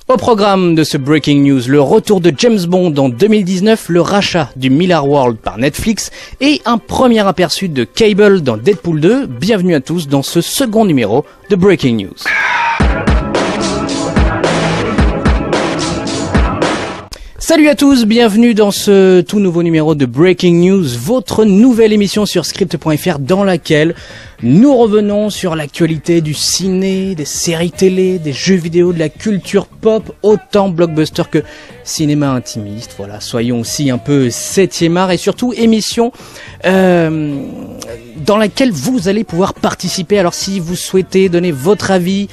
Au programme de ce Breaking News, le retour de James Bond en 2019, le rachat du Miller World par Netflix et un premier aperçu de Cable dans Deadpool 2. Bienvenue à tous dans ce second numéro de Breaking News. Salut à tous, bienvenue dans ce tout nouveau numéro de Breaking News, votre nouvelle émission sur script.fr dans laquelle nous revenons sur l'actualité du ciné, des séries télé, des jeux vidéo, de la culture pop, autant blockbuster que cinéma intimiste. Voilà, soyons aussi un peu 7e art et surtout émission dans laquelle vous allez pouvoir participer. Alors si vous souhaitez donner votre avis,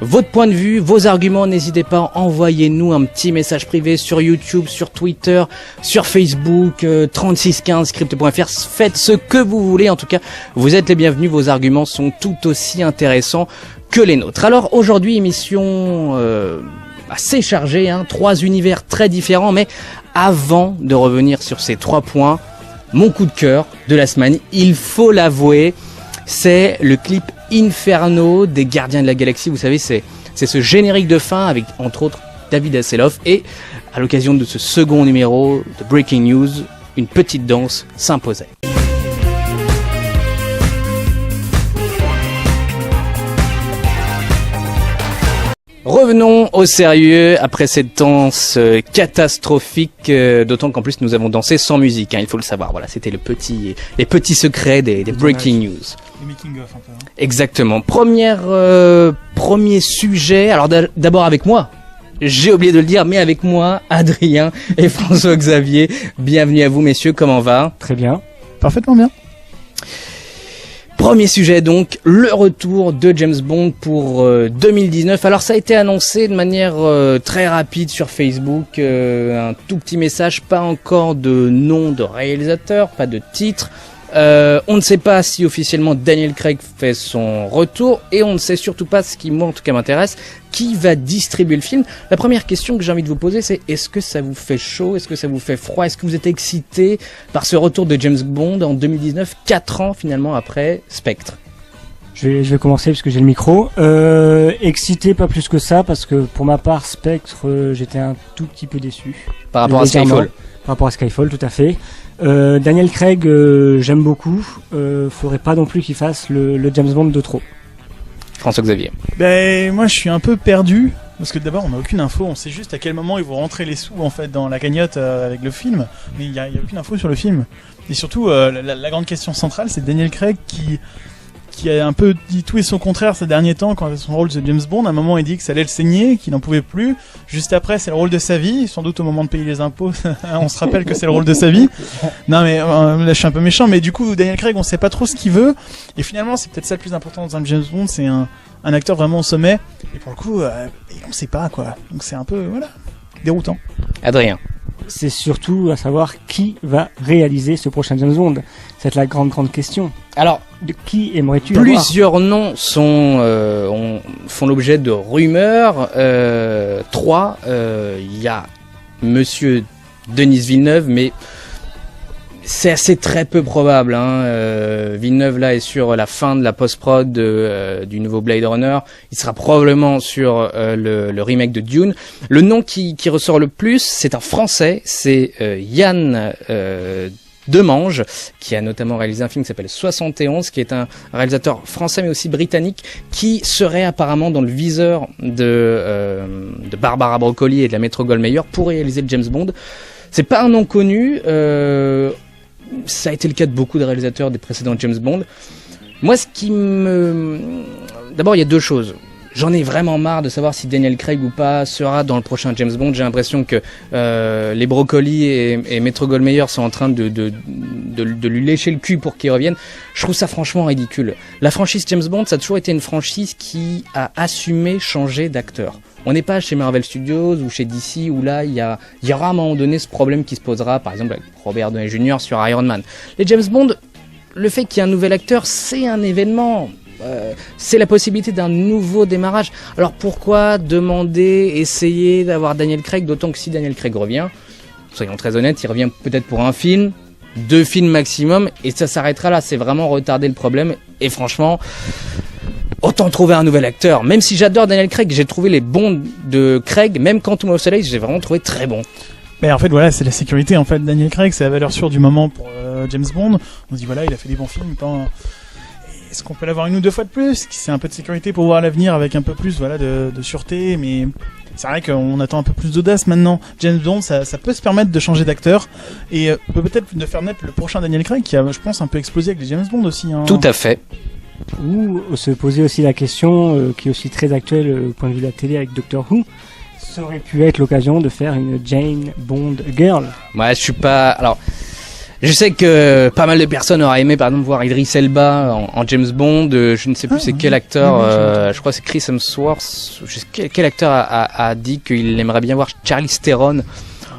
votre point de vue, vos arguments, n'hésitez pas, envoyez-nous un petit message privé sur YouTube, sur Twitter, sur Facebook, 3615 script.fr, faites ce que vous voulez, en tout cas, vous êtes les bienvenus, vos arguments sont tout aussi intéressants que les nôtres. Alors aujourd'hui, émission assez chargée, 3 univers très différents, mais avant de revenir sur ces 3 points, mon coup de cœur de la semaine, il faut l'avouer, c'est le clip Inferno des Gardiens de la Galaxie. Vous savez, c'est ce générique de fin avec, entre autres, David Hasselhoff. Et à l'occasion de ce second numéro de Breaking News, une petite danse s'imposait. Revenons au sérieux après cette danse catastrophique, d'autant qu'en plus nous avons dansé sans musique, il faut le savoir. Voilà, c'était les petits secrets des Breaking News. Les making of un peu. Exactement. Premier sujet. Alors d'abord avec moi. J'ai oublié de le dire, mais avec moi, Adrien et François-Xavier. Bienvenue à vous, messieurs. Comment va ? Très bien. Parfaitement bien. Premier sujet donc, le retour de James Bond pour 2019. Alors ça a été annoncé de manière très rapide sur Facebook, un tout petit message, pas encore de nom de réalisateur, pas de titre. On ne sait pas si officiellement Daniel Craig fait son retour et on ne sait surtout pas, ce qui moi en tout cas m'intéresse, qui va distribuer le film. La première question que j'ai envie de vous poser, c'est est-ce que ça vous fait chaud, est-ce que ça vous fait froid, est-ce que vous êtes excité par ce retour de James Bond en 2019, 4 ans finalement après Spectre? Je vais commencer parce que j'ai le micro. Excité, pas plus que ça, parce que pour ma part, Spectre, j'étais un tout petit peu déçu. Par rapport à Skyfall. Par rapport à Skyfall, tout à fait. Daniel Craig, j'aime beaucoup. Faudrait pas non plus qu'il fasse le James Bond de trop. François-Xavier. Ben moi je suis un peu perdu parce que d'abord on n'a aucune info, on sait juste à quel moment ils vont rentrer les sous en fait dans la cagnotte avec le film, mais il y a aucune info sur le film. Et surtout la grande question centrale, c'est Daniel Craig qui a un peu dit tout et son contraire ces derniers temps quand son rôle de James Bond. À un moment il dit que ça allait le saigner, qu'il n'en pouvait plus. Juste après c'est le rôle de sa vie, sans doute au moment de payer les impôts on se rappelle que c'est le rôle de sa vie. Non mais là je suis un peu méchant, mais du coup Daniel Craig on sait pas trop ce qu'il veut, et finalement c'est peut-être ça le plus important dans un James Bond, c'est un acteur vraiment au sommet, et pour le coup on sait pas quoi, donc c'est un peu déroutant. Adrien. C'est surtout à savoir qui va réaliser ce prochain James Bond. C'est la grande question. Alors, de qui aimerais-tu plusieurs noms font l'objet de rumeurs. 3, il y a Monsieur Denis Villeneuve, mais c'est assez très peu probable. Villeneuve là est sur la fin de la post-prod du nouveau Blade Runner. Il sera probablement sur le remake de Dune. Le nom qui ressort le plus, c'est un Français, c'est Yann Demange, qui a notamment réalisé un film qui s'appelle 71, qui est un réalisateur français mais aussi britannique, qui serait apparemment dans le viseur de Barbara Broccoli et de la Metro-Goldwyn-Mayer pour réaliser le James Bond. C'est pas un nom connu, ça a été le cas de beaucoup de réalisateurs des précédents James Bond. Moi, d'abord, il y a 2 choses. J'en ai vraiment marre de savoir si Daniel Craig ou pas sera dans le prochain James Bond. J'ai l'impression que les Broccoli et Metro-Goldwyn-Mayer sont en train de lui lécher le cul pour qu'il revienne. Je trouve ça franchement ridicule. La franchise James Bond, ça a toujours été une franchise qui a assumé changer d'acteur. On n'est pas chez Marvel Studios ou chez DC où là il y aura à un moment donné ce problème qui se posera, par exemple avec Robert Downey Jr. sur Iron Man. Les James Bond, le fait qu'il y ait un nouvel acteur, c'est un événement. C'est la possibilité d'un nouveau démarrage. Alors pourquoi essayer d'avoir Daniel Craig, d'autant que si Daniel Craig revient, soyons très honnêtes, il revient peut-être pour un film, 2 films maximum, et ça s'arrêtera là. C'est vraiment retarder le problème. Et franchement, autant trouver un nouvel acteur. Même si j'adore Daniel Craig, j'ai trouvé les bons de Craig, même Quantum of Solace, j'ai vraiment trouvé très bon. Mais en fait, voilà, c'est la sécurité. En fait, Daniel Craig, c'est la valeur sûre du moment pour James Bond. On se dit, voilà, il a fait des bons films. Est-ce qu'on peut l'avoir une ou deux fois de plus? C'est un peu de sécurité pour voir l'avenir avec un peu plus, voilà, de sûreté. Mais c'est vrai qu'on attend un peu plus d'audace maintenant. James Bond, ça peut se permettre de changer d'acteur et peut-être de faire naître le prochain Daniel Craig qui a, je pense, un peu explosé avec les James Bond aussi. Hein. Tout à fait. Ou se poser aussi la question, qui est aussi très actuelle au point de vue de la télé avec Doctor Who. Ça aurait pu être l'occasion de faire une Jane Bond girl. Ouais, je suis pas. Alors, je sais que pas mal de personnes auraient aimé, par exemple, voir Idris Elba en James Bond. Je ne sais plus c'est quel acteur. Je crois que c'est Chris Hemsworth. Je sais quel acteur a dit qu'il aimerait bien voir Charlize Theron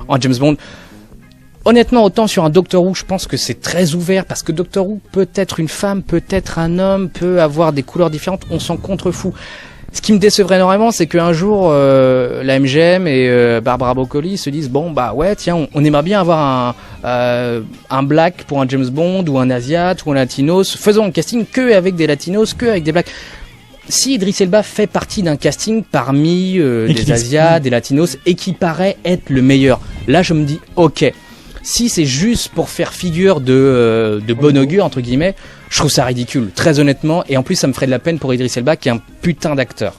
en James Bond. Honnêtement, autant sur un Doctor Who, je pense que c'est très ouvert parce que Doctor Who peut être une femme, peut être un homme, peut avoir des couleurs différentes. On s'en contrefout. Ce qui me décevrait énormément, c'est qu'un jour, la MGM et Barbara Broccoli se disent bon bah ouais tiens, on aimerait bien avoir un black pour un James Bond ou un asiate ou un latinos. Faisons un casting que avec des latinos, que avec des blacks. Si Idris Elba fait partie d'un casting parmi des asiates, des latinos et qui paraît être le meilleur, là je me dis ok. Si c'est juste pour faire figure de bon augure entre guillemets, je trouve ça ridicule, très honnêtement, et en plus ça me ferait de la peine pour Idris Elba qui est un putain d'acteur.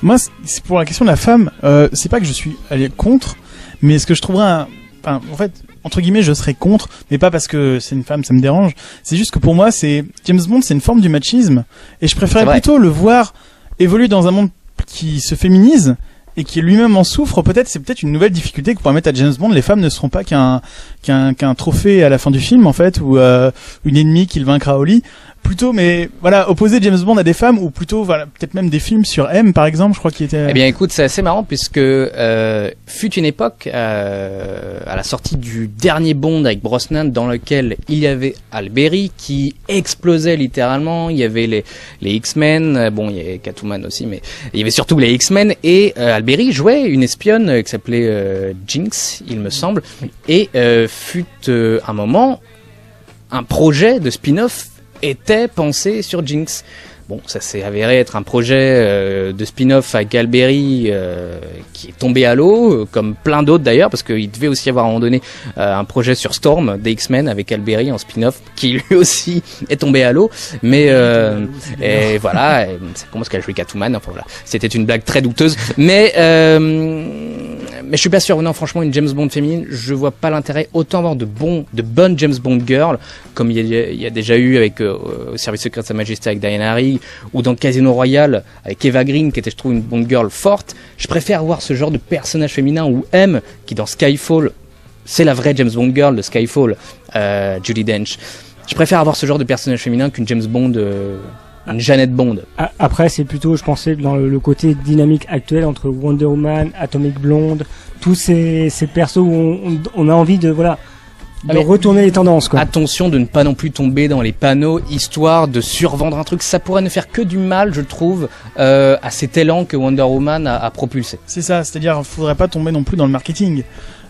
Moi, c'est pour la question de la femme, c'est pas que je suis allé contre, mais ce que je trouverais en fait, entre guillemets, je serais contre, mais pas parce que c'est une femme, ça me dérange. C'est juste que pour moi, James Bond, c'est une forme du machisme, et je préférais plutôt le voir évoluer dans un monde qui se féminise, et qui lui-même en souffre. C'est peut-être une nouvelle difficulté que pourrait mettre à James Bond. Les femmes ne seront pas qu'un trophée à la fin du film, en fait, ou une ennemie qu'il vaincra au lit. Plutôt, mais voilà, opposer James Bond à des femmes, ou plutôt, voilà, peut-être même des films sur M, par exemple, je crois qu'il était... Eh bien, écoute, c'est assez marrant, puisque fut une époque, à la sortie du dernier Bond avec Brosnan, dans lequel il y avait Alberi, qui explosait littéralement, il y avait les X-Men, bon, il y avait Catwoman aussi, mais il y avait surtout les X-Men, et Alberi jouait une espionne qui s'appelait Jinx, il me semble, et fut un moment, un projet de spin-off était pensé sur Jinx. Bon, ça s'est avéré être un projet de spin-off avec Alberi qui est tombé à l'eau, comme plein d'autres d'ailleurs, parce qu'il devait aussi y avoir à un moment donné un projet sur Storm des X-Men avec Alberi en spin-off, qui lui aussi est tombé à l'eau. Mais et voilà, c'est comment est-ce qu'elle a joué Catwoman. Enfin voilà, c'était une blague très douteuse. Mais je suis pas sûr. Non, franchement, une James Bond féminine, je vois pas l'intérêt. Autant avoir de bonnes James Bond girls, comme il y a déjà eu avec au service secret de Sa Majesté avec Diana Rigg, ou dans Casino Royale avec Eva Green qui était, je trouve, une Bond girl forte. Je préfère voir ce genre de personnage féminin, ou M qui dans Skyfall, c'est la vraie James Bond girl de Skyfall, Judi Dench. Je préfère avoir ce genre de personnage féminin qu'une James Bond, une Jeannette Bond. Après, c'est plutôt, je pensais, dans le côté dynamique actuel entre Wonder Woman, Atomic Blonde, tous ces persos où on a envie de retourner les tendances, quoi. Attention de ne pas non plus tomber dans les panneaux, histoire de survendre un truc. Ça pourrait ne faire que du mal, je trouve, à cet élan que Wonder Woman a propulsé. C'est ça, c'est-à-dire qu'il faudrait pas tomber non plus dans le marketing.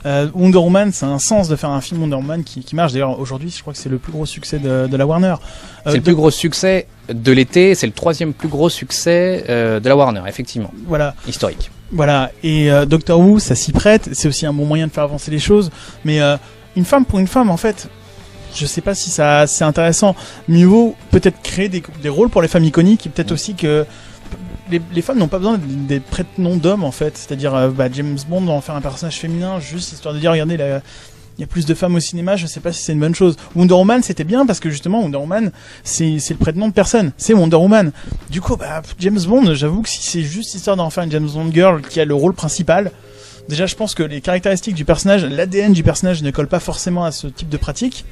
Wonder Woman, c'est un sens de faire un film Wonder Woman qui marche. D'ailleurs, aujourd'hui, je crois que c'est le plus gros succès de la Warner. C'est le plus gros succès de l'été, c'est le 3e plus gros succès de la Warner, effectivement. Voilà. Historique. Voilà, et Doctor Who, ça s'y prête, c'est aussi un bon moyen de faire avancer les choses, mais une femme pour une femme, en fait, je sais pas si ça c'est intéressant. Mieux vaut peut-être créer des rôles pour les femmes iconiques, et peut-être aussi que les femmes n'ont pas besoin des prénoms d'hommes, en fait. C'est-à-dire, James Bond en faire un personnage féminin, juste histoire de dire, regardez, il y a plus de femmes au cinéma, je sais pas si c'est une bonne chose. Wonder Woman, c'était bien parce que justement, Wonder Woman, c'est le prénom de personne. C'est Wonder Woman. Du coup, James Bond, j'avoue que si c'est juste histoire d'en faire une James Bond girl qui a le rôle principal, déjà, je pense que les caractéristiques du personnage, l'ADN du personnage ne colle pas forcément à ce type de pratique.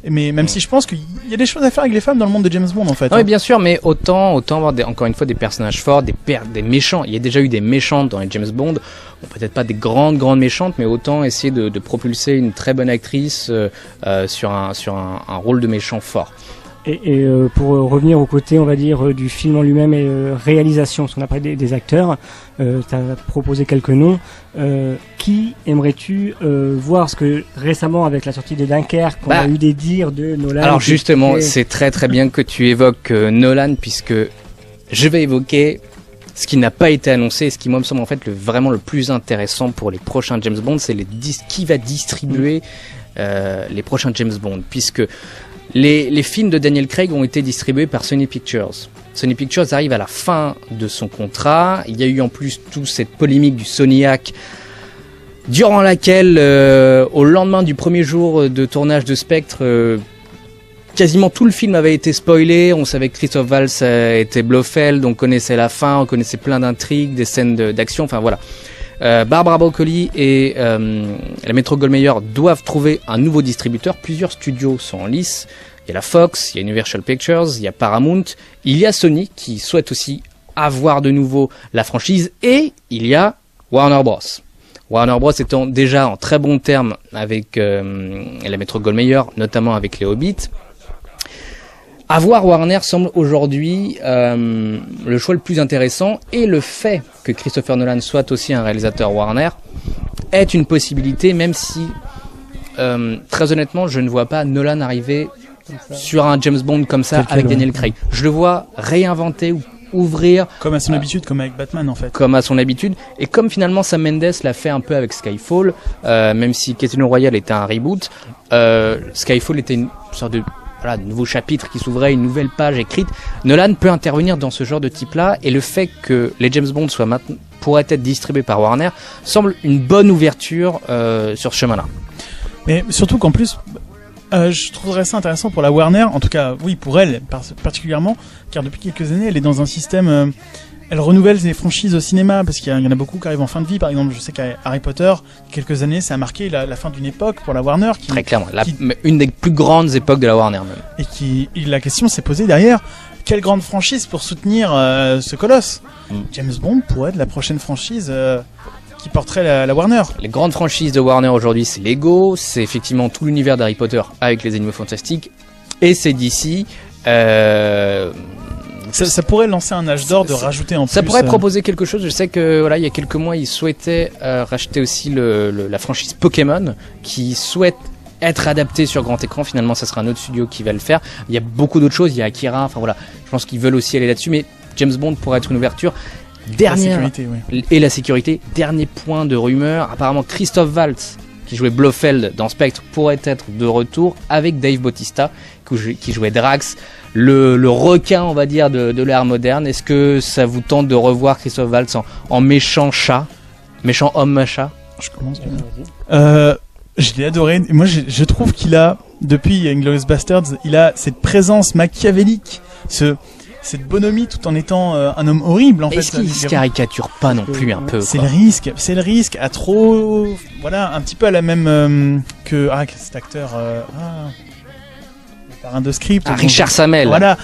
Mais même si je pense qu'il y a des choses à faire avec les femmes dans le monde de James Bond, en fait. Oui, bien sûr, mais autant avoir encore une fois des personnages forts, des méchants. Il y a déjà eu des méchantes dans les James Bond. Bon, peut-être pas des grandes méchantes, mais autant essayer de propulser une très bonne actrice sur un rôle de méchant fort. Et pour revenir au côté, on va dire, du film en lui-même et réalisation, parce qu'on a parlé des acteurs, tu as proposé quelques noms. Qui aimerais-tu voir? Parce que récemment, avec la sortie de Dunkerque, on a eu des dires de Nolan. Alors justement, c'est très très bien que tu évoques Nolan, puisque je vais évoquer ce qui n'a pas été annoncé, ce qui moi me semble en fait vraiment le plus intéressant pour les prochains James Bond, c'est qui va distribuer les prochains James Bond, puisque les films de Daniel Craig ont été distribués par Sony Pictures. Sony Pictures arrive à la fin de son contrat. Il y a eu en plus toute cette polémique du Soniac, durant laquelle, au lendemain du premier jour de tournage de Spectre, quasiment tout le film avait été spoilé. On savait que Christophe Waltz était Blofeld, on connaissait la fin, on connaissait plein d'intrigues, des scènes d'action, enfin voilà. Barbara Broccoli et la Metro-Goldwyn-Mayer doivent trouver un nouveau distributeur. Plusieurs studios sont en lice. Il y a la Fox, il y a Universal Pictures, il y a Paramount, il y a Sony qui souhaite aussi avoir de nouveau la franchise, et il y a Warner Bros. Warner Bros étant déjà en très bons termes avec la Metro-Goldwyn-Mayer, notamment avec les Hobbits. Avoir Warner semble aujourd'hui le choix le plus intéressant, et le fait que Christopher Nolan soit aussi un réalisateur Warner est une possibilité, même si très honnêtement je ne vois pas Nolan arriver sur un James Bond comme ça avec Daniel Craig. Je le vois réinventer ou ouvrir comme à son habitude, comme avec Batman en fait. Comme à son habitude, et comme finalement Sam Mendes l'a fait un peu avec Skyfall, même si Casino Royale était un reboot, Skyfall était une sorte de nouveau chapitre qui s'ouvrait, une nouvelle page écrite. Nolan peut intervenir dans ce genre de type-là, et le fait que les James Bond pourraient être distribués par Warner semble une bonne ouverture sur ce chemin-là. Mais surtout qu'en plus, je trouverais ça intéressant pour la Warner, en tout cas, oui, pour elle particulièrement, car depuis quelques années, elle est dans un système... elle renouvelle les franchises au cinéma, parce qu'il y en a beaucoup qui arrivent en fin de vie. Par exemple, je sais qu'à Harry Potter, quelques années, ça a marqué la fin d'une époque pour la Warner. Très clairement, une des plus grandes époques de la Warner même. Et la question s'est posée derrière, quelle grande franchise pour soutenir ce colosse James Bond pourrait être la prochaine franchise qui porterait la Warner. Les grandes franchises de Warner aujourd'hui, c'est Lego, c'est effectivement tout l'univers d'Harry Potter avec les Animaux Fantastiques, et c'est DC. Ça pourrait lancer un âge d'or de rajouter en plus. Ça pourrait proposer quelque chose. Je sais que voilà, il y a quelques mois, ils souhaitaient racheter aussi la franchise Pokémon, qui souhaite être adaptée sur grand écran. Finalement, ça sera un autre studio qui va le faire. Il y a beaucoup d'autres choses. Il y a Akira. Enfin voilà, je pense qu'ils veulent aussi aller là-dessus. Mais James Bond pourrait être une ouverture. La sécurité. Dernier point de rumeur. Apparemment, Christophe Waltz, qui jouait Blofeld dans Spectre, pourrait être de retour avec Dave Bautista, qui jouait Drax, le requin, on va dire, de l'ère moderne. Est-ce que ça vous tente de revoir Christophe Waltz en méchant chat, méchant homme-chat? Je commence bien. Je l'ai adoré. Moi, je trouve qu'il a, depuis Inglourious Basterds, il a cette présence machiavélique, cette bonhomie, tout en étant un homme horrible en fait. Est-ce qu'il se caricature pas non plus un peu? C'est le risque à trop, voilà, un petit peu à la même que cet acteur, le parrain de script, Richard Sammel, voilà,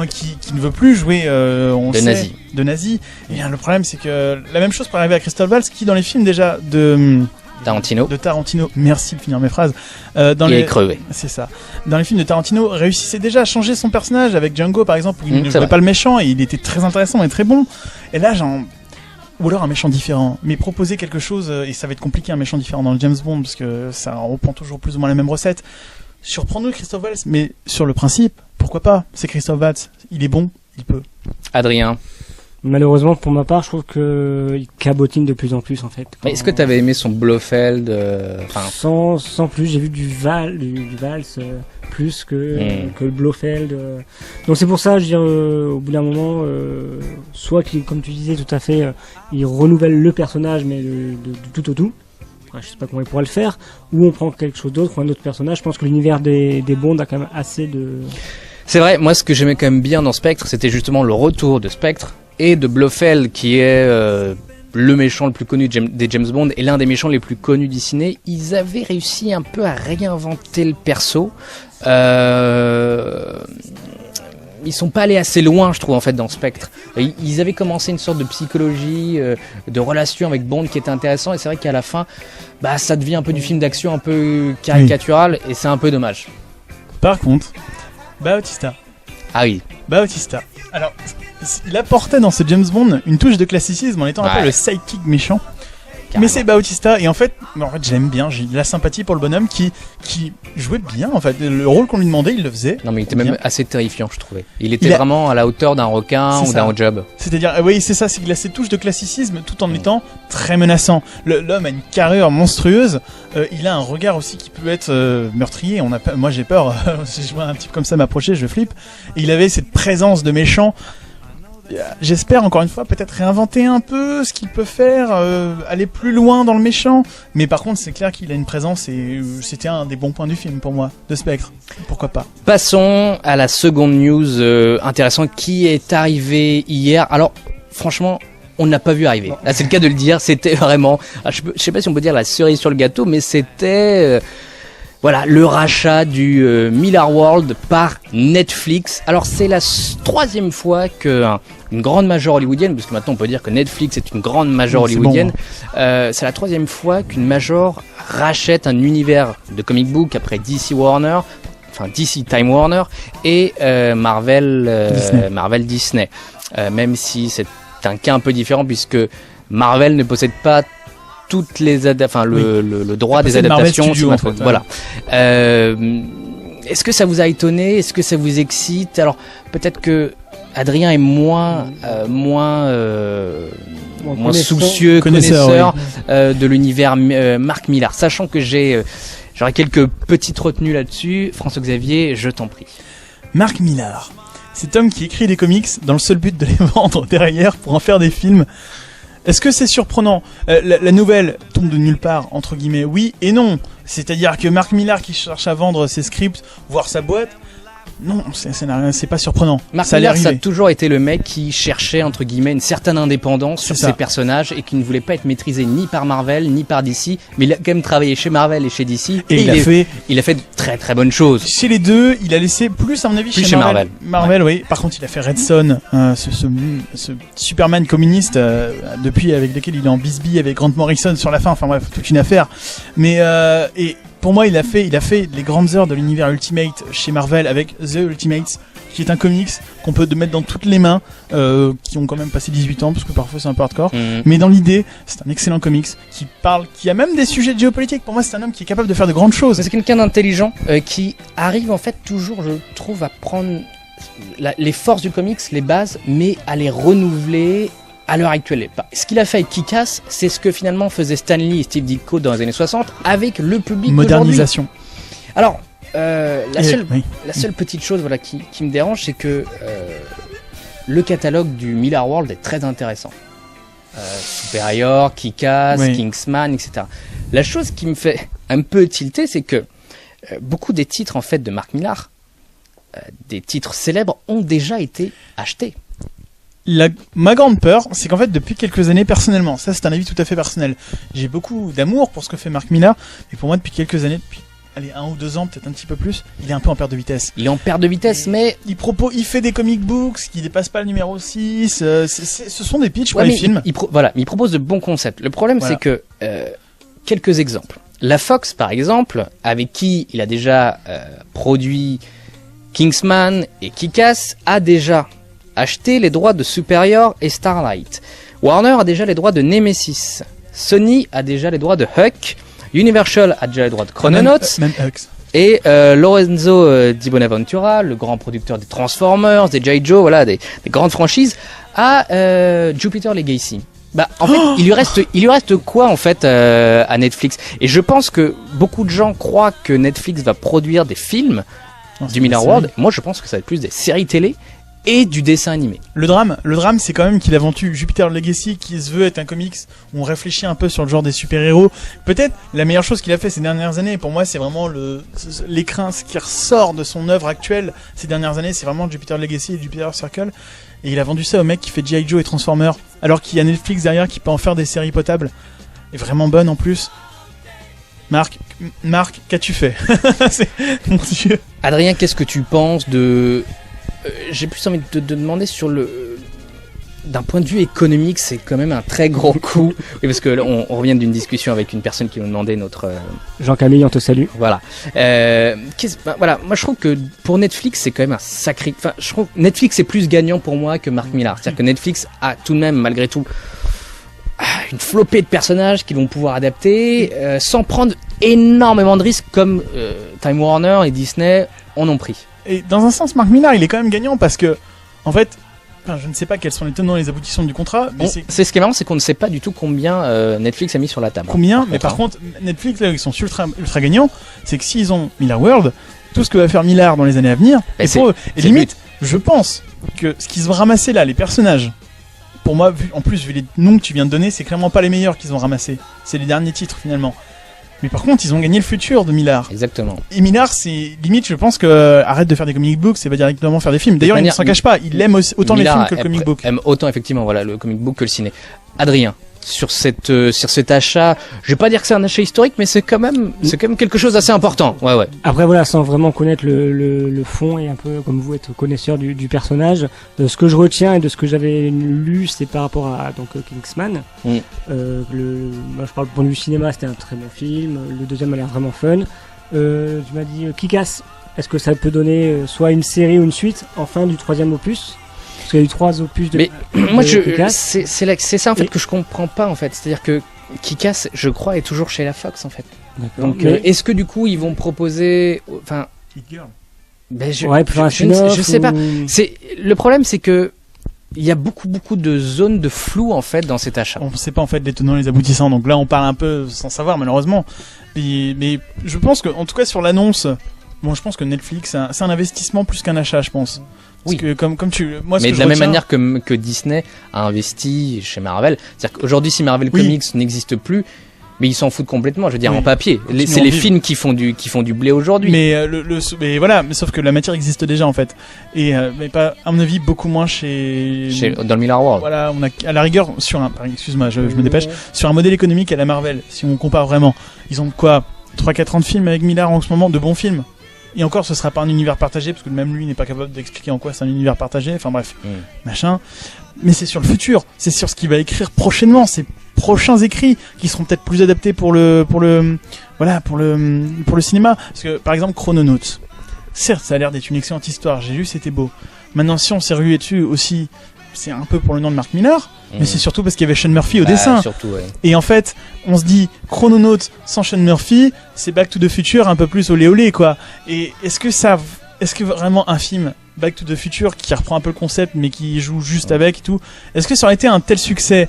qui ne veut plus jouer de nazi. Et bien, le problème, c'est que la même chose peut arriver à Christophe Waltz, qui dans les films déjà de Tarantino. Merci de finir mes phrases. Est crevé. C'est ça. Dans les films de Tarantino, réussissait déjà à changer son personnage avec Django, par exemple, où il ne jouait pas le méchant et il était très intéressant et très bon. Et là, ou alors un méchant différent. Mais proposer quelque chose, et ça va être compliqué, un méchant différent dans le James Bond, parce que ça reprend toujours plus ou moins la même recette. Surprendre Christophe Waltz, mais sur le principe, pourquoi pas? C'est Christophe Waltz. Il est bon, il peut. Adrien. Malheureusement, pour ma part, je trouve qu'il cabotine de plus en plus, en fait. Mais est-ce que t'avais aimé son Blofeld sans plus, j'ai vu du Valls plus que le Blofeld. Donc c'est pour ça, je veux dire, au bout d'un moment, soit qu'il, comme tu disais tout à fait, il renouvelle le personnage, mais du tout au tout. Enfin, je sais pas comment il pourra le faire. Ou on prend quelque chose d'autre, ou un autre personnage. Je pense que l'univers des Bonds a quand même assez de... C'est vrai, moi ce que j'aimais quand même bien dans Spectre, c'était justement le retour de Spectre et de Blofeld, qui est le méchant le plus connu des James Bond et l'un des méchants les plus connus Disney. Ils avaient réussi un peu à réinventer le perso. Ils sont pas allés assez loin, je trouve, en fait, dans Spectre. Ils avaient commencé une sorte de psychologie, de relation avec Bond qui était intéressant, et c'est vrai qu'à la fin, ça devient un peu du film d'action, un peu caricatural, et c'est un peu dommage. Par contre, Bautista. Ah oui. Bautista. Alors, il apportait dans ce James Bond une touche de classicisme en étant un peu le sidekick méchant. Mais c'est Bautista, et en fait j'aime bien, j'ai de la sympathie pour le bonhomme qui jouait bien, en fait. Le rôle qu'on lui demandait, il le faisait. Non, mais il était même assez terrifiant, je trouvais. Il était vraiment à la hauteur d'un requin ou d'un job. C'est-à-dire, oui, c'est ça, c'est qu'il a ces touches de classicisme tout en étant très menaçant. L'homme a une carrure monstrueuse, il a un regard aussi qui peut être meurtrier. Moi j'ai peur, si je vois un type comme ça m'approcher, je flippe. Et il avait cette présence de méchant. J'espère encore une fois peut-être réinventer un peu ce qu'il peut faire, aller plus loin dans le méchant, mais par contre c'est clair qu'il a une présence et c'était un des bons points du film pour moi, de Spectre, pourquoi pas. Passons à la seconde news intéressante qui est arrivée hier. Alors franchement, on n'a pas vu arriver. Là c'est le cas de le dire, c'était vraiment, je sais pas si on peut dire la cerise sur le gâteau, mais c'était voilà, le rachat du Miller World par Netflix. Alors c'est la troisième fois que une grande major hollywoodienne, parce que maintenant on peut dire que Netflix est une grande major hollywoodienne, c'est la troisième fois qu'une major rachète un univers de comic book après DC Warner, enfin DC Time Warner et Marvel Disney. Même si c'est un cas un peu différent puisque Marvel ne possède pas toutes les le droit des adaptations Studio, en fait, voilà. Est-ce que ça vous a étonné? Est-ce que ça vous excite? Alors peut-être que Adrien est moins soucieux, connaisseur de l'univers Mark Millar, sachant que j'aurais quelques petites retenues là-dessus. François-Xavier, je t'en prie. Mark Millar, cet homme qui écrit des comics dans le seul but de les vendre derrière pour en faire des films. Est-ce que c'est surprenant? La nouvelle tombe de nulle part, entre guillemets, oui et non. C'est-à-dire que Mark Millar qui cherche à vendre ses scripts, voire sa boîte, non, c'est pas surprenant. Mark Millar, ça a toujours été le mec qui cherchait, entre guillemets, une certaine indépendance sur ses personnages et qui ne voulait pas être maîtrisé ni par Marvel, ni par DC, mais il a quand même travaillé chez Marvel et chez DC. Et il a fait de très très bonnes choses. Chez les deux, il a laissé plus, à mon avis, chez Marvel. Marvel, ouais. Oui. Par contre, il a fait Red Son, ce Superman communiste, depuis avec lequel il est en bisbille avec Grant Morrison sur la fin. Enfin bref, toute une affaire. Mais, pour moi, il a fait les grandes heures de l'univers Ultimate chez Marvel avec The Ultimates, qui est un comics qu'on peut mettre dans toutes les mains, qui ont quand même passé 18 ans, parce que parfois c'est un peu hardcore. Mais dans l'idée, c'est un excellent comics qui a même des sujets de géopolitique. Pour moi, c'est un homme qui est capable de faire de grandes choses. C'est quelqu'un d'intelligent qui arrive en fait toujours, je trouve, à prendre les forces du comics, les bases, mais à les renouveler à l'heure actuelle. Ce qu'il a fait avec Kick-Ass, c'est ce que finalement faisaient Stan Lee et Steve Ditko dans les années 60 avec le public modernisation. Alors, la seule petite chose qui me dérange, c'est que le catalogue du Miller World est très intéressant. Superior, Kick-Ass, Kingsman, etc. La chose qui me fait un peu tilter, c'est que beaucoup des titres en fait de Mark Millar, des titres célèbres, ont déjà été achetés. Ma grande peur, c'est qu'en fait, depuis quelques années, personnellement, ça c'est un avis tout à fait personnel, j'ai beaucoup d'amour pour ce que fait Mark Millar, mais pour moi, depuis quelques années, depuis 1 ou 2 ans, peut-être un petit peu plus, il est un peu en perte de vitesse. Il est en perte de vitesse, mais... Il fait des comic books qui dépassent pas le numéro 6, ce sont des pitchs pour les films. Il propose de bons concepts. Le problème, c'est que, quelques exemples. La Fox, par exemple, avec qui il a déjà produit Kingsman et Kick-Ass, a déjà acheté les droits de Superior et Starlight. Warner a déjà les droits de Nemesis. Sony a déjà les droits de Huck. Universal a déjà les droits de Chrononauts. Même Huck. Et Lorenzo Di Bonaventura, le grand producteur des Transformers, des G.I. Joe, voilà, des grandes franchises, a Jupiter Legacy. En fait, il lui reste quoi en fait à Netflix? Et je pense que beaucoup de gens croient que Netflix va produire des films du Miller World. Moi, je pense que ça va être plus des séries télé et du dessin animé. Le drame, c'est quand même qu'il a vendu Jupiter Legacy, qui se veut être un comics où on réfléchit un peu sur le genre des super-héros. Peut-être la meilleure chose qu'il a fait ces dernières années, pour moi, c'est vraiment l'écrin, ce qui ressort de son œuvre actuelle ces dernières années, c'est vraiment Jupiter Legacy et Jupiter Circle. Et il a vendu ça au mec qui fait G.I. Joe et Transformers, alors qu'il y a Netflix derrière qui peut en faire des séries potables et vraiment bonnes en plus. Marc, qu'as-tu fait? Mon Dieu. Adrien, qu'est-ce que tu penses de... j'ai plus envie de te demander sur d'un point de vue économique, c'est quand même un très gros coup. Oui, parce que là, on revient d'une discussion avec une personne qui nous demandait notre... Jean-Camille, on te salue. Voilà. Voilà. Moi, je trouve que pour Netflix, c'est quand même un sacré... Enfin, je trouve que Netflix est plus gagnant pour moi que Mark Millar. C'est-à-dire que Netflix a tout de même, malgré tout, une flopée de personnages qu'ils vont pouvoir adapter sans prendre énormément de risques comme Time Warner et Disney en ont pris. Et dans un sens, Mark Millar, il est quand même gagnant parce que, en fait, je ne sais pas quels sont les tenants et les aboutissants du contrat, mais c'est ce qui est marrant, c'est qu'on ne sait pas du tout combien Netflix a mis sur la table. Combien, mais par contre, Netflix, là, ils sont ultra gagnants, c'est que s'ils ont Millar World, tout ce que va faire Millar dans les années à venir, et pour eux, et limite, je pense que ce qu'ils ont ramassé là, les personnages, pour moi, en plus, vu les noms que tu viens de donner, c'est clairement pas les meilleurs qu'ils ont ramassés. C'est les derniers titres finalement. Mais par contre, ils ont gagné le futur de Millar. Exactement. Et Millar, c'est limite, je pense que arrête de faire des comic books, c'est pas directement faire des films. D'ailleurs, il ne s'en cache pas. Il aime autant Millar les films que le comic book. Aime autant effectivement, voilà, le comic book que le ciné. Adrien, sur cet achat, je vais pas dire que c'est un achat historique, mais c'est quand même quelque chose d'assez important. Ouais. Après voilà, sans vraiment connaître le fond et un peu comme vous être connaisseur du personnage, de ce que je retiens et de ce que j'avais lu, c'est par rapport à donc Kingsman. Moi je parle du point de vue cinéma, c'était un très bon film. Le deuxième a l'air vraiment fun. Tu m'as dit Kick-Ass. Est-ce que ça peut donner soit une série ou une suite en fin du troisième opus? Parce qu'il y a eu 3 opus de. Mais moi, c'est ça en fait que je comprends pas en fait. C'est-à-dire que Kick-Ass, je crois, est toujours chez la Fox en fait. D'accord. Donc, est-ce que du coup, ils vont proposer, enfin, je sais pas. Le problème, c'est que il y a beaucoup de zones de flou en fait dans cet achat. On ne sait pas en fait les tenants et les aboutissants. Donc là, on parle un peu sans savoir malheureusement. Mais je pense que, en tout cas, sur l'annonce. Bon, je pense que Netflix, c'est un investissement plus qu'un achat, je pense. Parce que comme moi, mais de la même manière que Disney a investi chez Marvel, c'est-à-dire qu'aujourd'hui, si Marvel Comics n'existe plus, mais ils s'en foutent complètement. Je veux dire, en papier, c'est les films qui font du blé aujourd'hui. Mais mais voilà, mais sauf que la matière existe déjà en fait. Et mais pas, à mon avis, beaucoup moins dans le Millar World. Voilà, on a à la rigueur sur excuse-moi, je me dépêche, sur un modèle économique à la Marvel. Si on compare vraiment, ils ont quoi, 3-4 ans de films avec Millar en ce moment, de bons films. Et encore, ce sera pas un univers partagé, parce que même lui n'est pas capable d'expliquer en quoi c'est un univers partagé. Enfin bref, machin. Mais c'est sur le futur, c'est sur ce qu'il va écrire prochainement, ses prochains écrits qui seront peut-être plus adaptés pour le cinéma. Parce que par exemple, Chrononauts. Certes, ça a l'air d'être une excellente histoire. J'ai lu, c'était beau. Maintenant, si on s'est rué dessus aussi, c'est un peu pour le nom de Mark Millar, mais c'est surtout parce qu'il y avait Sean Murphy au dessin. Surtout, ouais. Et en fait, on se dit Chrononauts sans Sean Murphy, c'est Back to the Future un peu plus olé olé quoi. Et est-ce que vraiment un film Back to the Future qui reprend un peu le concept mais qui joue juste avec et tout, est-ce que ça aurait été un tel succès?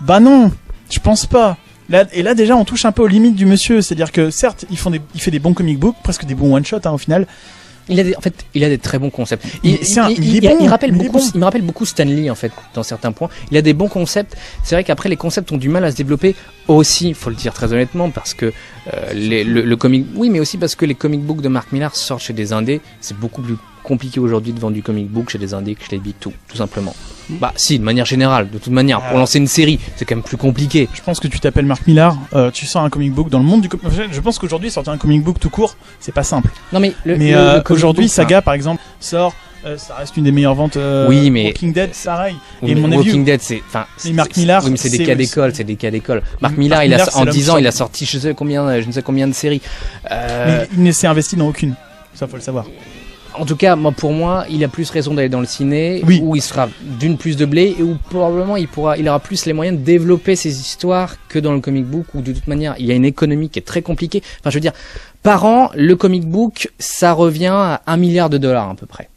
Bah non, je pense pas. Là déjà on touche un peu aux limites du monsieur, c'est-à-dire que certes il fait des bons comic books, presque des bons one shot au final. Il a des très bons concepts. Il me rappelle beaucoup Stan Lee en fait dans certains points. Il a des bons concepts. C'est vrai qu'après les concepts ont du mal à se développer aussi, faut le dire très honnêtement, parce que le comic, oui, mais aussi parce que les comic books de Mark Millar sortent chez des indés. C'est beaucoup plus compliqué aujourd'hui de vendre du comic book chez des indés que chez les big two, tout simplement. Bah si, de manière générale, de toute manière, pour lancer une série, c'est quand même plus compliqué. Je pense que tu t'appelles Mark Millar, tu sors un comic book dans le monde du je pense qu'aujourd'hui sortir un comic book tout court, c'est pas simple. Non mais aujourd'hui Saga par exemple sort, ça reste une des meilleures ventes. Oui, mais Walking Dead, pareil. Oui, et mon avis, Walking Dead, c'est Mark Millar. Oui, mais c'est des cas d'école, Mark Millar, en 10 ans, il a sorti je ne sais combien de séries. Mais il ne s'est investi dans aucune. Ça faut le savoir. En tout cas, pour moi, il a plus raison d'aller dans le ciné, où il sera d'une plus de blé et où probablement il aura plus les moyens de développer ses histoires que dans le comic book, où de toute manière il y a une économie qui est très compliquée. Enfin, je veux dire, par an, le comic book, ça revient à $1 milliard à peu près.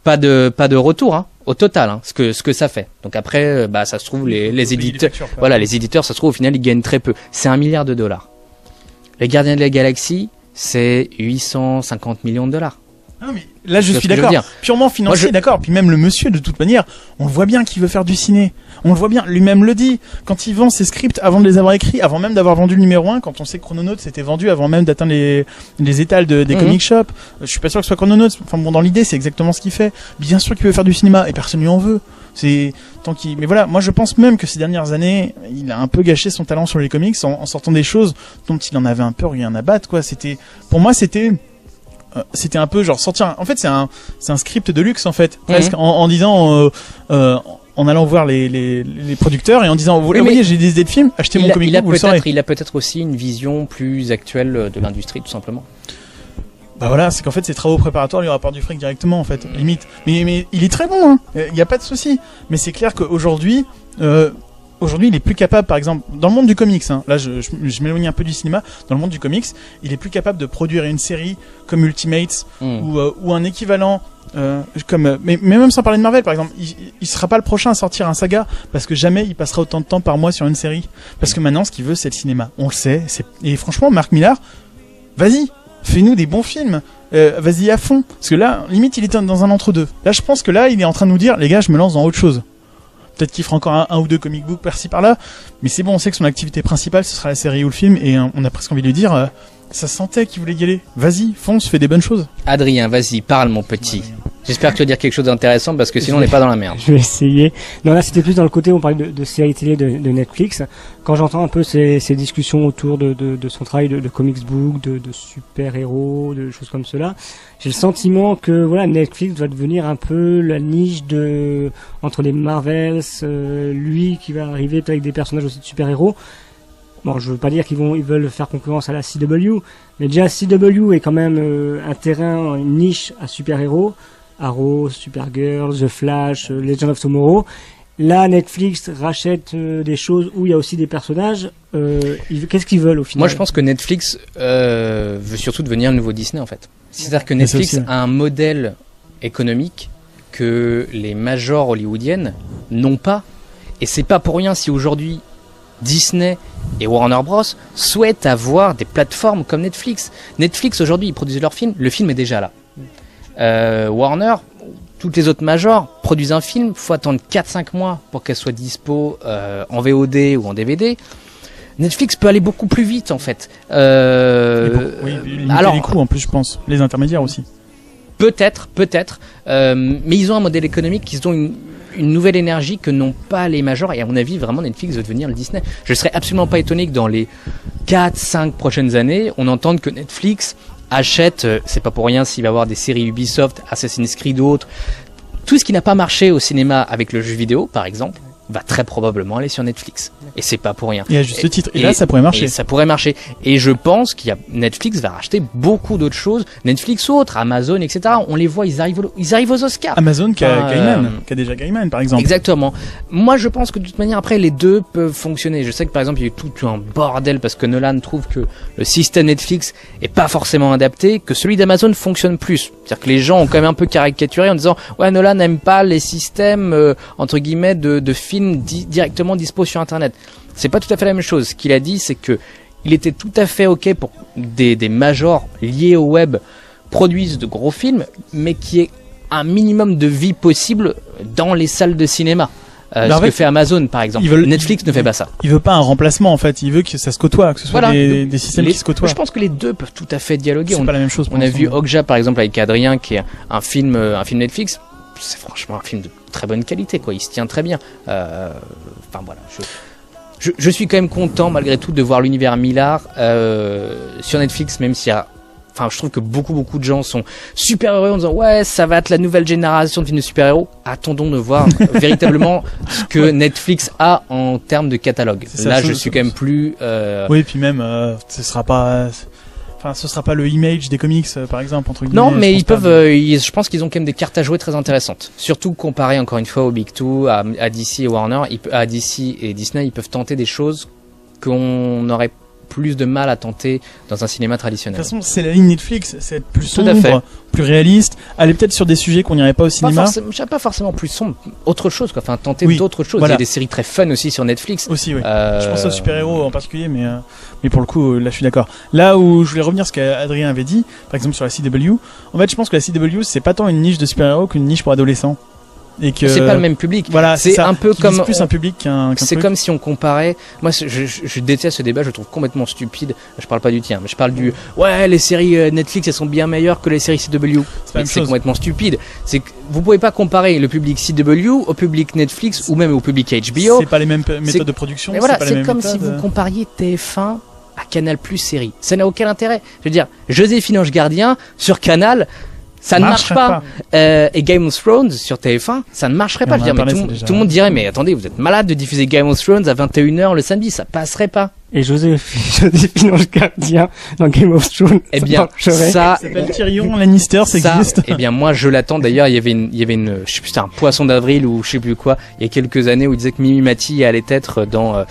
Pas de retour, hein, au total, hein, ce que ça fait. Donc après, ça se trouve les éditeurs, les éditeurs, ça se trouve au final ils gagnent très peu. C'est $1 milliard. Les Gardiens de la Galaxie, c'est 850 millions de dollars. Non mais là je suis d'accord, purement financier, d'accord. Puis même le monsieur, de toute manière, on le voit bien qu'il veut faire du ciné. On le voit bien, lui-même le dit. Quand il vend ses scripts avant de les avoir écrits, avant même d'avoir vendu le numéro 1, quand on sait que Chrononauts s'était vendu avant même d'atteindre les étals des comic shops. Je suis pas sûr que ce soit Chrononauts. Enfin bon, dans l'idée, c'est exactement ce qu'il fait. Bien sûr qu'il veut faire du cinéma et personne lui en veut. Mais voilà, moi je pense même que ces dernières années, il a un peu gâché son talent sur les comics en sortant des choses dont il en avait un peu rien à battre quoi. Pour moi c'était un peu genre sortir. En fait, c'est un script de luxe en fait, presque en disant, en allant voir les producteurs et en disant, vous voyez, j'ai des idées de films, achetez mon comic book, vous le saurez. Il a peut-être aussi une vision plus actuelle de l'industrie, tout simplement. Bah voilà, c'est qu'en fait, ses travaux préparatoires lui rapportent du fric directement en fait, limite. Mais il est très bon, hein. Y a pas de souci. Mais c'est clair qu'aujourd'hui, aujourd'hui, il est plus capable, par exemple, dans le monde du comics, hein, là je m'éloigne un peu du cinéma, dans le monde du comics, il est plus capable de produire une série comme Ultimates ou un équivalent mais même sans parler de Marvel, par exemple, il sera pas le prochain à sortir un saga parce que jamais il passera autant de temps par mois sur une série. Parce que maintenant, ce qu'il veut, c'est le cinéma. On le sait. Et franchement, Mark Millar, vas-y, fais-nous des bons films. Vas-y à fond. Parce que là, limite, il est dans un entre-deux. Là, je pense que là, il est en train de nous dire, les gars, je me lance dans autre chose. Peut-être qu'il fera encore un ou deux comic books par-ci par-là, mais c'est bon, on sait que son activité principale, ce sera la série ou le film, et on a presque envie de lui dire, ça sentait qu'il voulait y aller. Vas-y, fonce, fais des bonnes choses. Adrien, vas-y, parle mon petit. J'espère que tu vas dire quelque chose d'intéressant parce que sinon on n'est pas dans la merde. Je vais essayer. Non, là c'était plus dans le côté où on parlait de séries télé de Netflix. Quand j'entends un peu ces discussions autour de son travail de comics book, de super-héros, de choses comme cela, j'ai le sentiment que voilà, Netflix va devenir un peu la niche entre les Marvels, lui qui va arriver peut-être avec des personnages aussi de super-héros. Bon, je veux pas dire ils veulent faire concurrence à la CW, mais déjà CW est quand même un terrain, une niche à super-héros. Arrow, Supergirl, The Flash, Legend of Tomorrow. Là, Netflix rachète des choses où il y a aussi des personnages. Qu'est-ce qu'ils veulent au final ? Moi, je pense que Netflix veut surtout devenir le nouveau Disney, en fait. C'est-à-dire que Netflix a un modèle économique que les majors hollywoodiennes n'ont pas. Et c'est pas pour rien si aujourd'hui Disney et Warner Bros souhaitent avoir des plateformes comme Netflix. Netflix, aujourd'hui, ils produisent leurs films. Le film est déjà là. Warner, toutes les autres majors produisent un film, faut attendre 4-5 mois pour qu'elle soit dispo en VOD ou en DVD. Netflix peut aller beaucoup plus vite en fait. Alors les coûts en plus, je pense, les intermédiaires aussi. Peut-être, mais ils ont un modèle économique, ils ont une nouvelle énergie que n'ont pas les majors, et à mon avis vraiment Netflix veut devenir le Disney. Je serais absolument pas étonné que dans les 4-5 prochaines années on entende que Netflix achète, c'est pas pour rien s'il va y avoir des séries Ubisoft, Assassin's Creed ou autres, tout ce qui n'a pas marché au cinéma avec le jeu vidéo par exemple, va très probablement aller sur Netflix. Et c'est pas pour rien. Et à juste titre. Et là, ça pourrait marcher. Et ça pourrait marcher. Et je pense Netflix va racheter beaucoup d'autres choses. Netflix ou autres, Amazon, etc. On les voit, ils arrivent aux Oscars. Amazon qui a Gaiman, qui a déjà Gaiman, par exemple. Exactement. Moi, je pense que de toute manière, après, les deux peuvent fonctionner. Je sais que, par exemple, il y a eu tout un bordel parce que Nolan trouve que le système Netflix est pas forcément adapté, que celui d'Amazon fonctionne plus. C'est-à-dire que les gens ont quand même un peu caricaturé en disant, ouais, Nolan n'aime pas les systèmes, entre guillemets, de films directement dispo sur Internet. C'est pas tout à fait la même chose. Ce qu'il a dit, c'est que il était tout à fait ok pour des majors liés au web produisent de gros films, mais qui est un minimum de vie possible dans les salles de cinéma. Ce que fait Amazon par exemple. Netflix ne fait pas ça. Il veut pas un remplacement en fait, il veut que ça se côtoie, que ce soit des systèmes qui se côtoient. Je pense que les deux peuvent tout à fait dialoguer. C'est pas la même chose. On a vu Okja par exemple avec Adrien qui est un film Netflix. C'est franchement un film de très bonne qualité quoi, il se tient très bien. Enfin voilà, je suis quand même content malgré tout de voir l'univers Millar sur Netflix, même s'il y a, enfin je trouve que beaucoup de gens sont super heureux en disant ouais ça va être la nouvelle génération de films de super-héros. Attendons de voir véritablement ce que Netflix a en termes de catalogue. Là je suis quand même plus oui, et puis même ce sera pas le image des comics, par exemple, entre guillemets. Non, mais ils peuvent. Je pense qu'ils ont quand même des cartes à jouer très intéressantes. Surtout comparé encore une fois au Big Two, à DC et Warner, à DC et Disney, ils peuvent tenter des choses qu'on aurait plus de mal à tenter dans un cinéma traditionnel. De toute façon, c'est la ligne Netflix, c'est être plus sombre, plus réaliste, aller peut-être sur des sujets qu'on n'irait pas au cinéma. Pas forcément plus sombre, autre chose quoi. Enfin, tenter d'autres choses. Voilà. Il y a des séries très fun aussi sur Netflix. Aussi, oui. Je pense aux super-héros en particulier, mais pour le coup, là, je suis d'accord. Là où je voulais revenir sur ce qu'Adrien avait dit, par exemple sur la CW, en fait, je pense que la CW, c'est pas tant une niche de super-héros qu'une niche pour adolescents. Et que c'est pas le même public. Voilà, c'est un peu comme plus un public qu'un c'est comme si on comparait. Moi, je déteste ce débat. Je le trouve complètement stupide. Je parle pas du tien, mais je parle du ouais, les séries Netflix, elles sont bien meilleures que les séries CW. C'est complètement stupide. C'est que vous pouvez pas comparer le public CW au public Netflix ou même au public HBO. C'est pas les mêmes méthodes de production. Mais voilà, c'est comme si vous compariez TF1 à Canal+ série. Ça n'a aucun intérêt. Je veux dire, Joséphine Ange Gardien sur Canal. Ça ne marche pas. Et Game of Thrones sur TF1, ça ne marcherait pas. Je veux dire, mais tout le monde dirait, mais attendez, vous êtes malade de diffuser Game of Thrones à 21h le samedi, ça passerait pas. et Joséphine Ange Gardien dans Game of Thrones. Eh bien, ça, Ça s'appelle Tyrion Lannister, ça existe. Eh bien, moi, je l'attends. D'ailleurs, il y avait une, je sais plus, c'était un poisson d'avril ou je sais plus quoi, il y a quelques années où il disait que Mimi Mati allait être dans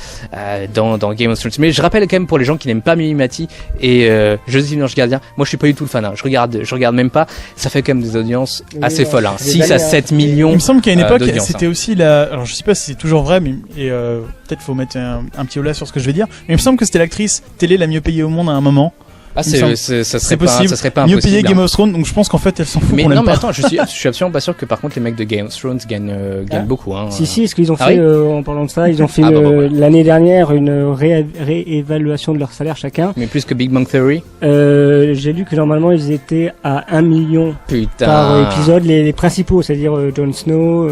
Game of Thrones. Mais je rappelle quand même pour les gens qui n'aiment pas Mimi Mati et Joséphine Ange Gardien, moi, je suis pas du tout le fan. Hein. Je regarde même pas. Ça fait quand même des audiences assez folles. Hein. 6 à 7 millions. Il me semble qu'à une époque, d'audience, c'était aussi la. Alors, je sais pas si c'est toujours vrai, mais peut-être faut mettre un petit holà sur ce que je vais dire. Mais il me semble que c'était l'actrice télé la mieux payée au monde à un moment. Ah, ça serait possible. Ça serait pas mieux impossible. payée Game of Thrones, donc je pense qu'en fait, elle s'en fout. Mais qu'on non, l'aime mais pas. attends, je suis absolument pas sûr que par contre les mecs de Game of Thrones gagnent beaucoup. Hein. Si, ce qu'ils ont Ah fait, oui en parlant de ça, ils ont fait voilà. l'année dernière une réévaluation de leur salaire chacun. Mais plus que Big Bang Theory. J'ai lu que normalement ils étaient à 1 million Putain. par épisode, les principaux, c'est-à-dire Jon Snow,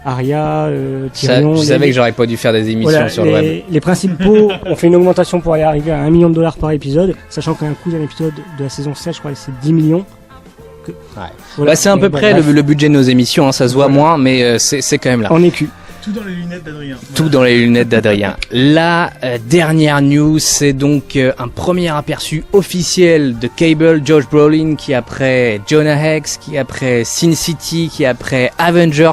Arya, Tyrion. Je savais que j'aurais pas dû faire des émissions Voilà, sur le web. les principaux ont fait une augmentation pour aller arriver à $1 million par épisode, sachant qu'un coût d'un épisode de la saison 7, je crois, c'est 10 millions. Voilà. Bah, c'est à peu près le budget de nos émissions, hein, ça se voit moins, mais c'est quand même là. En écu. Tout dans les lunettes d'Adrien. Tout dans les lunettes d'Adrien. La dernière news, c'est donc un premier aperçu officiel de Cable, Josh Brolin, qui après Jonah Hex, qui après Sin City, qui après Avengers,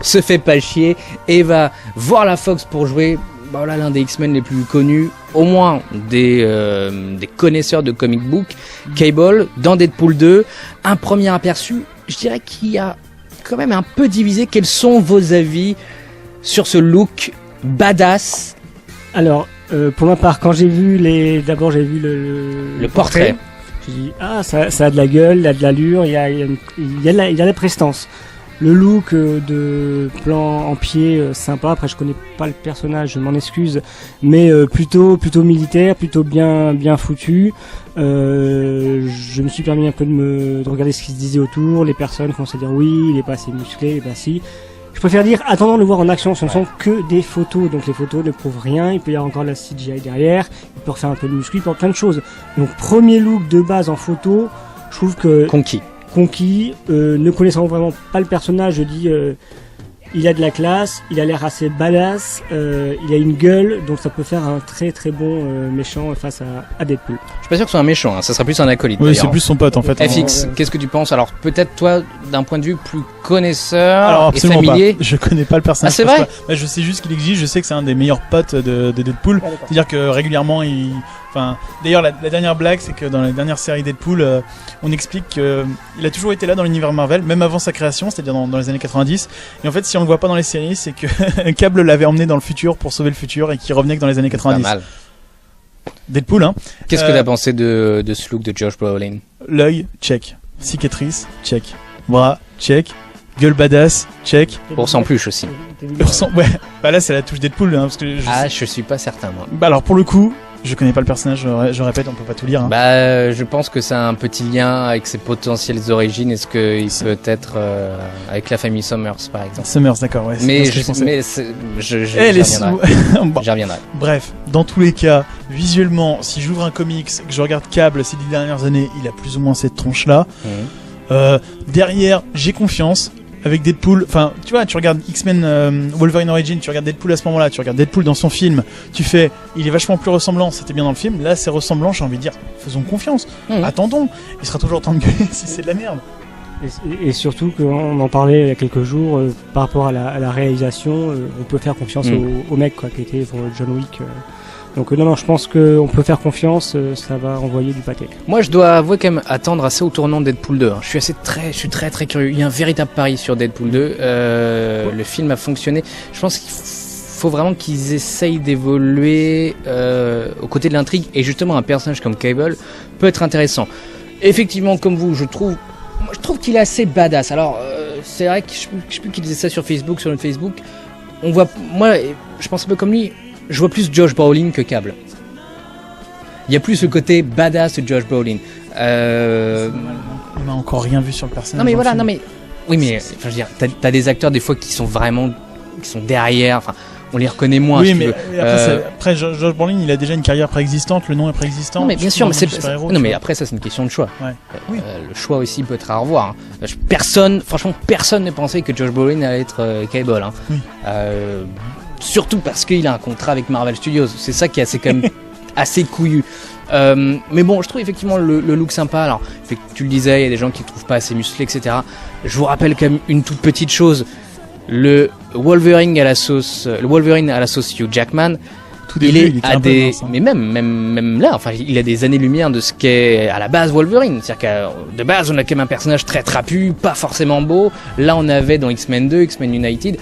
se fait pas chier et va voir la Fox pour jouer voilà, l'un des X-Men les plus connus, au moins des connaisseurs de comic book. Cable, dans Deadpool 2, un premier aperçu, je dirais qu'il a quand même un peu divisé. Quels sont vos avis sur ce look badass? Alors, pour ma part, quand j'ai vu d'abord j'ai vu le portrait, j'ai dit ça a de la gueule, il y a de l'allure, il y a de la prestance. Le look de plan en pied sympa. Après, je connais pas le personnage, je m'en excuse, mais plutôt militaire, plutôt bien foutu. Je me suis permis un peu de regarder ce qui se disait autour, les personnes commencent à dire oui, il est pas assez musclé, bah si. Je préfère dire, attendons de le voir en action, ce ne sont que des photos, donc les photos ne prouvent rien, il peut y avoir encore la CGI derrière, il peut refaire un peu de muscu, il peut faire plein de choses. Donc premier look de base en photo, je trouve que... Conquis, ne connaissant vraiment pas le personnage, je dis, il a de la classe, il a l'air assez badass, il a une gueule, donc ça peut faire un très très bon méchant face à Deadpool. Je suis pas sûr que ce soit un méchant, hein. Ça sera plus un acolyte. Oui, c'est plus son pote en fait. FX, qu'est-ce que tu penses? Alors peut-être toi, d'un point de vue plus connaisseur Alors, et familier. pas. Je connais pas le personnage. Ah, c'est vrai? Bah, je sais juste qu'il existe, je sais que c'est un des meilleurs potes de Deadpool. C'est-à-dire que régulièrement d'ailleurs, la dernière blague, c'est que dans la dernière série Deadpool, on explique qu'il a toujours été là dans l'univers Marvel, même avant sa création, c'est-à-dire dans les années 90. Et en fait, si on le voit pas dans les séries, c'est que Cable l'avait emmené dans le futur pour sauver le futur et qu'il revenait que dans les années 90. Pas mal. Deadpool, hein. Qu'est-ce que t'as pensé de ce look de Josh Brolin? L'œil, check. Cicatrice, check. Bras, check. Gueule badass, check. Pour sans plus aussi. Ouais. Bah là, c'est la touche Deadpool, hein, parce que je suis pas certain, moi. Bah alors, pour le coup, je connais pas le personnage, je répète, on peut pas tout lire. Hein. Bah, je pense que ça a un petit lien avec ses potentielles origines. Est-ce qu'il peut être avec la famille Summers, par exemple? Summers, d'accord, ouais. Mais j'y reviendrai. Bref, dans tous les cas, visuellement, si j'ouvre un comics, que je regarde Cable ces 10 dernières années, il a plus ou moins cette tronche-là. Derrière, j'ai confiance. Avec Deadpool, enfin, tu vois, tu regardes X-Men Wolverine Origin, tu regardes Deadpool à ce moment-là, tu regardes Deadpool dans son film, tu fais, il est vachement plus ressemblant, c'était bien dans le film, là c'est ressemblant, j'ai envie de dire, faisons confiance, attendons, il sera toujours temps de gueuler si c'est de la merde. Et surtout qu'on en parlait il y a quelques jours, par rapport à la réalisation, on peut faire confiance au mec quoi, qui était pour John Wick. Donc non, je pense qu'on peut faire confiance, ça va envoyer du pâté. Moi, je dois avouer quand même attendre assez au tournant de Deadpool 2. Hein. Je suis très très curieux. Il y a un véritable pari sur Deadpool 2. Le film a fonctionné. Je pense qu'il faut vraiment qu'ils essayent d'évoluer aux côtés de l'intrigue. Et justement, un personnage comme Cable peut être intéressant. Effectivement, comme vous, je trouve qu'il est assez badass. Alors, c'est vrai que je sais plus qui disait ça sur Facebook, sur notre Facebook. On voit, moi, je pense un peu comme lui. Je vois plus Josh Brolin que Cable. Il y a plus le côté badass de Josh Brolin. On n'a encore rien vu sur le personnage. Non mais voilà, non mais oui mais enfin, je veux dire, t'as des acteurs des fois qui sont derrière. Enfin, on les reconnaît moins. Oui, si mais tu veux. après Josh Brolin, il a déjà une carrière préexistante. Le nom est préexistant. Non mais bien sûr, mais mais après ça c'est une question de choix. Ouais. Le choix aussi peut être à revoir. Hein. Personne ne pensait que Josh Brolin allait être Cable. Hein. Oui. surtout parce qu'il a un contrat avec Marvel Studios. C'est ça qui est assez quand même assez couillu. Mais bon, je trouve effectivement le look sympa. Alors, tu le disais, il y a des gens qui le trouvent pas assez musclé, etc. Je vous rappelle quand même une toute petite chose. Le Wolverine à la sauce Hugh Jackman, il est à des, mais même là, enfin, il a des années-lumière de ce qu'est à la base Wolverine. C'est-à-dire que de base, on a quand même un personnage très trapu, pas forcément beau. Là, on avait dans X-Men 2, X-Men United,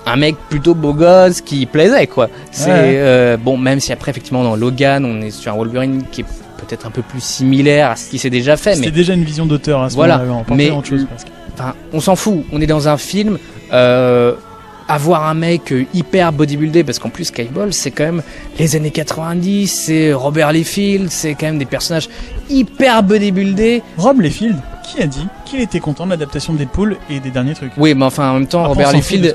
un mec plutôt beau gosse qui plaisait, quoi. C'est bon, même si après, effectivement, dans Logan, on est sur un Wolverine qui est peut-être un peu plus similaire à ce qui s'est déjà fait. C'était déjà une vision d'auteur à ce voilà, moment-là. mais autre chose, presque. Enfin, on s'en fout. On est dans un film. Avoir un mec hyper bodybuildé, parce qu'en plus Cable c'est quand même les années 90, c'est Robert Liefeld, c'est quand même des personnages hyper bodybuildés. Rob Liefeld, qui a dit qu'il était content de l'adaptation de Deadpool et des derniers trucs? Oui, mais enfin en même temps, Robert Liefeld,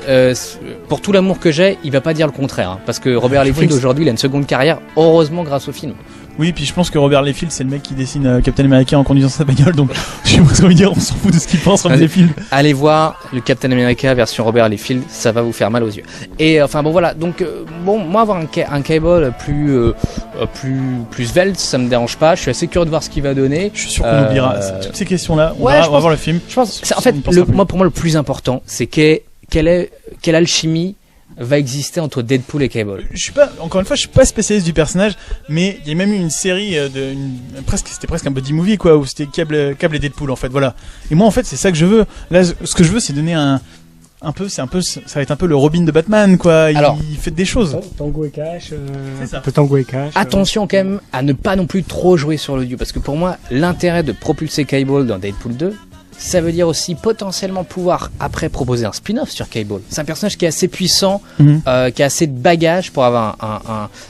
pour tout l'amour que j'ai, il va pas dire le contraire, hein, parce que Robert Liefeld aujourd'hui il a une seconde carrière, heureusement grâce au film. Oui, puis je pense que Robert Liefeld, c'est le mec qui dessine Captain America en conduisant sa bagnole, donc je sais pas ce qu'on veut dire, on s'en fout de ce qu'il pense, Robert Liefeld. Allez voir le Captain America version Robert Liefeld, ça va vous faire mal aux yeux. Et enfin bon voilà, donc bon, moi avoir un Cable plus svelte, ça me dérange pas, je suis assez curieux de voir ce qu'il va donner. Je suis sûr qu'on oubliera toutes ces questions-là, on va voir le film. Je pense, en fait, pour moi le plus important, c'est quelle alchimie va exister entre Deadpool et Cable. Encore une fois, je suis pas spécialiste du personnage, mais il y a même eu une série c'était presque un buddy movie, quoi, où c'était Cable et Deadpool, en fait, voilà. Et moi, en fait, c'est ça que je veux. Là, ce que je veux, c'est donner ça va être un peu le Robin de Batman, quoi. Il fait des choses. Tango et Cash. C'est ça. Tango et Cash. Attention quand même à ne pas non plus trop jouer sur l'audio, parce que pour moi, l'intérêt de propulser Cable dans Deadpool 2, ça veut dire aussi potentiellement pouvoir après proposer un spin-off sur Cable. C'est un personnage qui est assez puissant, qui a assez de bagages pour avoir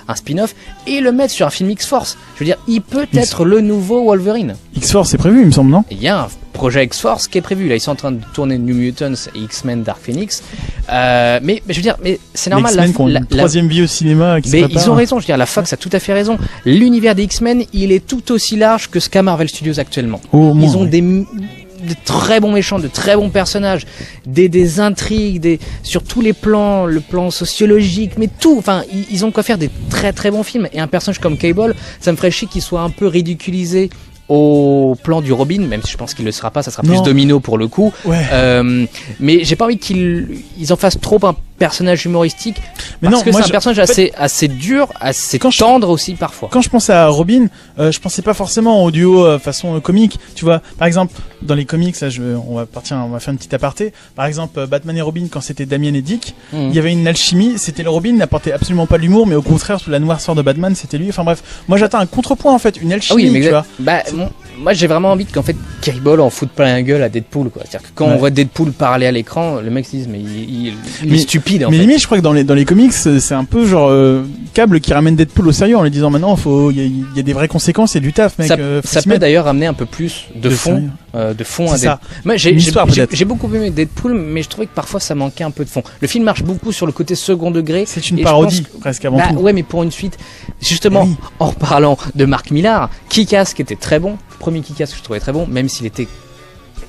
un spin-off et le mettre sur un film X-Force. Je veux dire, il peut être le nouveau Wolverine. X-Force c'est prévu, il me semble, non? Il y a un projet X-Force qui est prévu. Là, ils sont en train de tourner New Mutants et X-Men Dark Phoenix. Mais je veux dire, mais c'est normal. La troisième vie au cinéma qui se prépare. Ils ont raison. Je veux dire, la Fox a tout à fait raison. L'univers des X-Men, il est tout aussi large que ce qu'a Marvel Studios actuellement. Ils ont de très bons méchants, de très bons personnages, des intrigues, sur tous les plans, le plan sociologique, mais tout. Enfin, ils ont quoi faire des très très bons films. Et un personnage comme Cable, ça me ferait chier qu'il soit un peu ridiculisé au plan du Robin, même si je pense qu'il le sera pas, ça sera plus Domino pour le coup. Mais j'ai pas envie qu'ils en fassent trop un personnage humoristique, parce que c'est un personnage assez dur, assez tendre aussi parfois. Quand je pensais à Robin, je pensais pas forcément au duo façon comique, tu vois. Par exemple, dans les comics, là, on va faire une petite aparté. Par exemple, Batman et Robin, quand c'était Damien et Dick, il y avait une alchimie. C'était le Robin, n'apportait absolument pas l'humour, mais au contraire, sous la noirceur de Batman, c'était lui. Enfin bref, moi j'attends un contrepoint en fait, une alchimie, tu vois. Moi j'ai vraiment envie qu'en fait Cable en foute plein la gueule à Deadpool, quoi. C'est-à-dire que quand on voit Deadpool parler à l'écran, le mec se dit mais il est stupide en fait. Mais limite, je crois que dans les comics, c'est un peu genre Cable qui ramène Deadpool au sérieux en lui disant maintenant il y a des vraies conséquences et du taf, mec. Ça peut d'ailleurs amener un peu plus de fond à Deadpool. Moi j'ai beaucoup aimé Deadpool, mais je trouvais que parfois ça manquait un peu de fond. Le film marche beaucoup sur le côté second degré. C'est une parodie presque avant tout. Ouais, mais pour une suite, justement, en reparlant de Mark Millar, Kick-Ass qui était très bon. Premier Kick-Ass que je trouvais très bon, même s'il était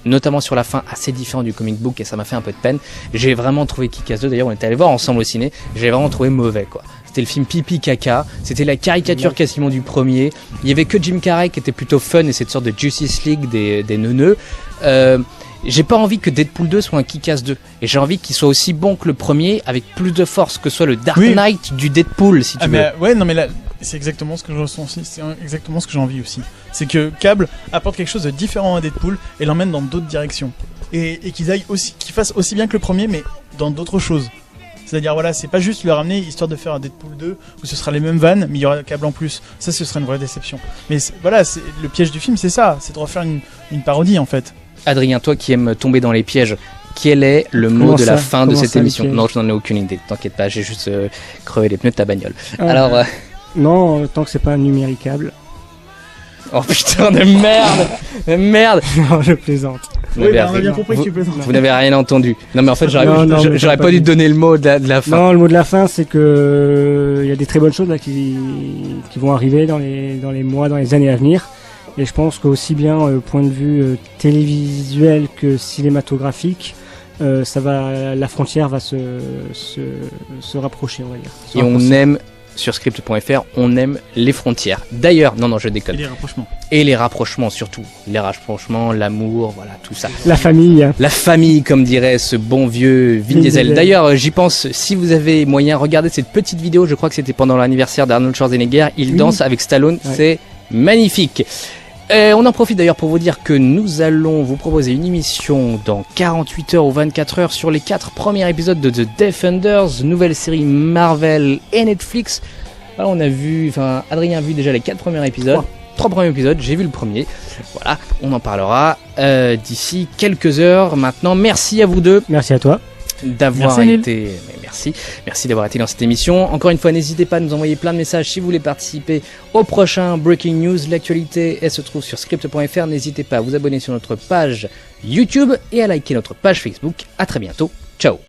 notamment sur la fin assez différent du comic book et ça m'a fait un peu de peine. J'ai vraiment trouvé Kick-Ass 2, d'ailleurs on était allé voir ensemble au ciné, j'ai vraiment trouvé mauvais, quoi. C'était le film pipi caca, c'était la caricature quasiment du premier. Il y avait que Jim Carrey qui était plutôt fun et cette sorte de Justice League des neuneux. J'ai pas envie que Deadpool 2 soit un Kick-Ass 2 et j'ai envie qu'il soit aussi bon que le premier, avec plus de force, que soit le Dark Knight du Deadpool, si tu veux. Ouais, non mais là c'est exactement ce que je ressens aussi, c'est exactement ce que j'ai envie aussi. C'est que Cable apporte quelque chose de différent à Deadpool et l'emmène dans d'autres directions. Et qu'ils fassent aussi bien que le premier, mais dans d'autres choses. C'est-à-dire, voilà, c'est pas juste le ramener histoire de faire un Deadpool 2 où ce sera les mêmes vannes, mais il y aura Cable en plus. Ça, ce serait une vraie déception. Mais voilà, le piège du film, c'est ça, c'est de refaire une parodie en fait. Adrien, toi qui aimes tomber dans les pièges, quel est le mot de la fin de cette émission? Non, je n'en ai aucune idée, t'inquiète pas, j'ai juste crevé les pneus de ta bagnole. Alors. Non, tant que c'est pas un numéricable. Oh putain de merde. Non, je plaisante. On a bien compris que tu plaisantes. Vous n'avez rien entendu. Non mais en fait j'aurais pas dû donner le mot de la fin. Non, le mot de la fin c'est que il y a des très bonnes choses là qui vont arriver dans les mois, dans les années à venir. Et je pense qu'aussi bien point de vue télévisuel que cinématographique, la frontière va se rapprocher, on va dire. Et on aime, sur script.fr, on aime les frontières. D'ailleurs, non, je déconne. Et les rapprochements. Et les rapprochements surtout. Les rapprochements, l'amour, voilà, tout ça. La famille. La famille, comme dirait ce bon vieux Vin Diesel. D'ailleurs, j'y pense, si vous avez moyen, regardez cette petite vidéo, je crois que c'était pendant l'anniversaire d'Arnold Schwarzenegger. Il danse avec Stallone, c'est magnifique. On en profite d'ailleurs pour vous dire que nous allons vous proposer une émission dans 48 heures ou 24 heures sur les 4 premiers épisodes de The Defenders, nouvelle série Marvel et Netflix. Alors Adrien a vu déjà les 4 premiers épisodes. 3 premiers épisodes, j'ai vu le premier. Voilà, on en parlera d'ici quelques heures maintenant. Merci à vous deux. Merci à toi. D'avoir été... Merci d'avoir été dans cette émission. Encore une fois, n'hésitez pas à nous envoyer plein de messages si vous voulez participer au prochain Breaking News. L'actualité, elle se trouve sur script.fr. N'hésitez pas à vous abonner sur notre page YouTube et à liker notre page Facebook. À très bientôt. Ciao.